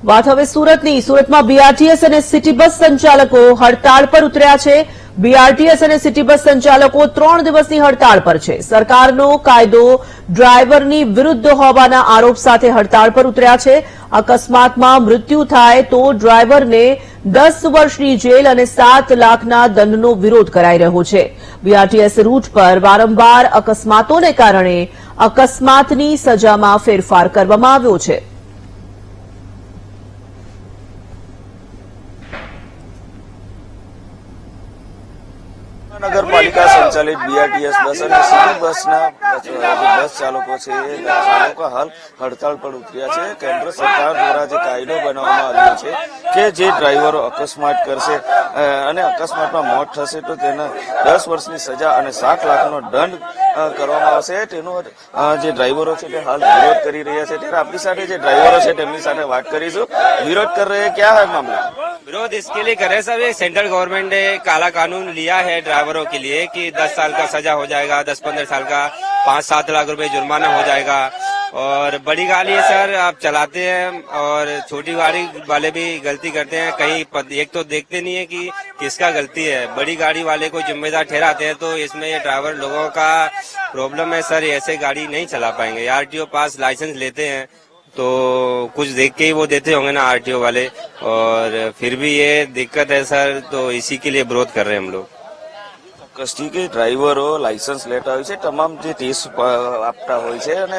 વાત હવે સુરતની। સુરતમાં બીઆરટીએસ અને સિટી બસ સંચાલકો હડતાળ પર ઉતર્યા છે। બીઆરટીએસ અને સિટી બસ સંચાલકો 3 દિવસની હડતાળ પર છે। સરકારનો કાયદો ડ્રાઈવરની વિરુદ્ધ હોવાના આરોપ સાથે હડતાળ પર ઉતર્યા છે। અકસ્માતમાં મૃત્યુ થાય તો ડ્રાઈવરને 10 વર્ષની જેલ અને 7 લાખના દંડનો વિરોધ કરાઈ રહ્યો છે। બીઆરટીએસ રૂટ પર વારંવાર અકસ્માતોને કારણે અકસ્માતની સજામાં ફેરફાર કરવામાં આવ્યો છે। नगरपालिका संचालित बीआरटीएस बस और सिटी बसना बस चालको છે એ ચાલકો હાલ હડતાળ પર ઉતર્યા છે। કેન્દ્ર સરકાર દ્વારા જે કાયદો બનાવવામાં આવ્યો છે કે જે ડ્રાઈવરો અકસ્માત કરશે અને અકસ્માતમાં મોત થશે તો તેને 10 વર્ષની સજા અને 7 લાખનો દંડ કરવામાં આવશે। તેનો જે ડ્રાઈવરો છે તે હાલ વિરોધ કરી રહ્યા છે। ત્યારે આપણી સાથે જે ડ્રાઈવરો છે તેમની સાથે વાત કરીશું। વિરોધ कर रहे हैं, क्या है मामला? विरोध इसके लिए कर रहे सब, ये सेंट्रल गवर्नमेंट ने काला कानून लिया है ड्राइवरों के लिए कि 10 साल का सजा हो जाएगा, 10-15 साल का 5-7 लाख रुपए जुर्माना हो जाएगा। और बड़ी गाड़ी है सर, आप चलाते हैं और छोटी गाड़ी वाले भी गलती करते हैं। कहीं एक तो देखते नहीं है कि किसका गलती है, बड़ी गाड़ी वाले को जिम्मेदार ठहराते हैं। तो इसमें ये ड्राइवर लोगों का प्रॉब्लम है सर, ऐसे गाड़ी नहीं चला पाएंगे। आरटीओ पास लाइसेंस लेते हैं तो कुछ देख के ही वो देते होंगे ना आरटीओ वाले, और फिर भी ये दिक्कत है सर। तो इसी के लिए विरोध कर रहे हैं हम लोग। કસ્ટી કે ડ્રાઈવરો લાયસન્સ લેતા હોય છે, તમામ જે ટેસ્ટ આપતા હોય છે અને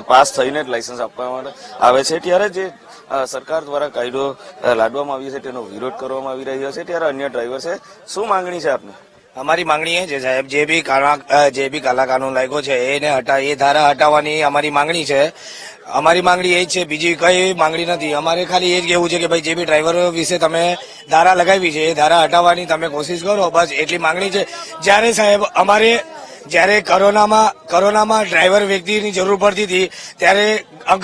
પાસ થઈને જ લાયસન્સ આપવામાં આવે છે। ત્યારે જે સરકાર દ્વારા કાયદો લાદવામાં આવ્યો છે તેનો વિરોધ કરવામાં આવી રહ્યો છે। ત્યારે અન્ય ડ્રાઈવર છે, શું માંગણી છે આપને? અમારી માંગણી એ છે સાહેબ, જે બી કાલા કાનૂન લાગ્યો છે એને એ ધારા હટાવવાની અમારી માંગણી છે। અમારી માંગણી એ જ છે, બીજી કઈ માંગણી નથી। અમારે ખાલી એ જ કહેવું છે કે ભાઈ જે બી ડ્રાઈવરો વિશે તમે ધારા લગાવી છે એ ધારા હટાવવાની તમે કોશિશ કરો, બસ એટલી માંગણી છે। જ્યારે સાહેબ અમારે જ્યારે કોરોનામાં ડ્રાઈવર વ્યક્તિની જરૂર પડતી હતી ત્યારે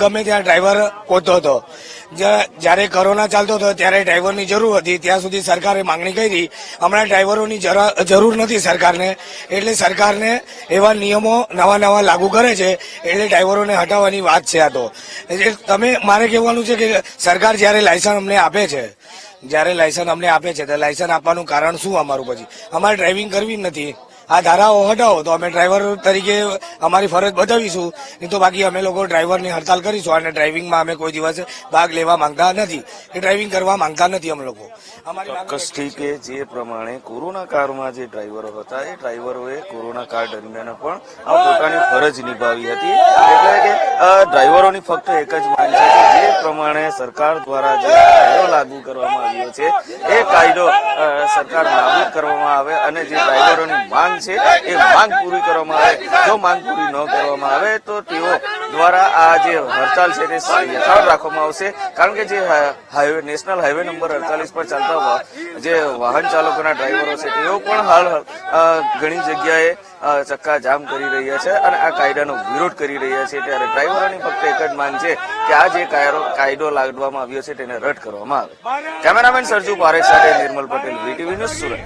ગમે ત્યાં ડ્રાઈવર પહોંચતો હતો। જ્યારે કોરોના ચાલતો હતો ત્યારે ડ્રાઈવરની જરૂર હતી, ત્યાં સુધી સરકારે માંગણી કરી। હમણાં ડ્રાઈવરોની જરૂર નથી સરકારને, એટલે સરકારને એવા નિયમો નવા લાગુ કરે છે, એટલે ડ્રાઈવરોને હટાવવાની વાત છે। આ તો મારે કહેવાનું છે કે સરકાર જ્યારે લાયસન્સ અમને આપે છે તો લાયસન્સ આપવાનું કારણ શું અમારું? પછી અમારે ડ્રાઇવિંગ કરવી જ નથી। આ ધારાઓ હટાવો તો અમે ડ્રાઈવર તરીકે અમારી ફરજ બજાવીશું, નહીં તો બાકી અમે લોકો ડ્રાઈવરની હડતાલ કરીશું। અને ડ્રાઇવિંગમાં અમે કોઈ દિવસ ભાગ લેવા માંગતા નથી, કે ડ્રાઇવિંગ કરવા માંગતા નથી અમે લોકો। ચોક્કસથી કે જે પ્રમાણે કોરોના કાળમાં જે ડ્રાઈવરો હતા એ ડ્રાઈવરોએ કોરોના કાળ દરમિયાન પણ પોતાની ફરજ નિભાવી હતી। એટલે કે ડ્રાઈવરોની ફક્ત એક જ માંગ છે કે જે પ્રમાણે સરકાર દ્વારા જે કાયદો લાગુ કરવામાં આવ્યો છે એ કાયદો સરકાર લાગુ કરવામાં આવે અને જે ડ્રાઈવરોની માંગ છે એ માંગ પૂરી કરવામાં આવે। જો માંગ પૂરી ન કરવામાં આવે તો તેઓ દ્વારા આ જે હડતાલ છે તે યથાવત રાખવામાં આવશે। કારણ કે જે નેશનલ હાઈવે નંબર 48 પર ચાલતા જે વાહન ચાલકોના ડ્રાઈવરો છે તેઓ પણ હાલ ઘણી જગ્યાએ ચક્કા જામ કરી રહ્યા છે અને આ કાયદાનો વિરોધ કરી રહ્યા છે। ત્યારે ડ્રાઈવરોની ફક્ત એક જ માંગ છે કે આ જે કાયદો લાદવામાં આવ્યો છે તેને રદ કરવામાં આવે। કેમેરામેન સરજુ પારેખ સાથે નિર્મલ પટેલ, વીટીવી ન્યૂઝ, સુરત।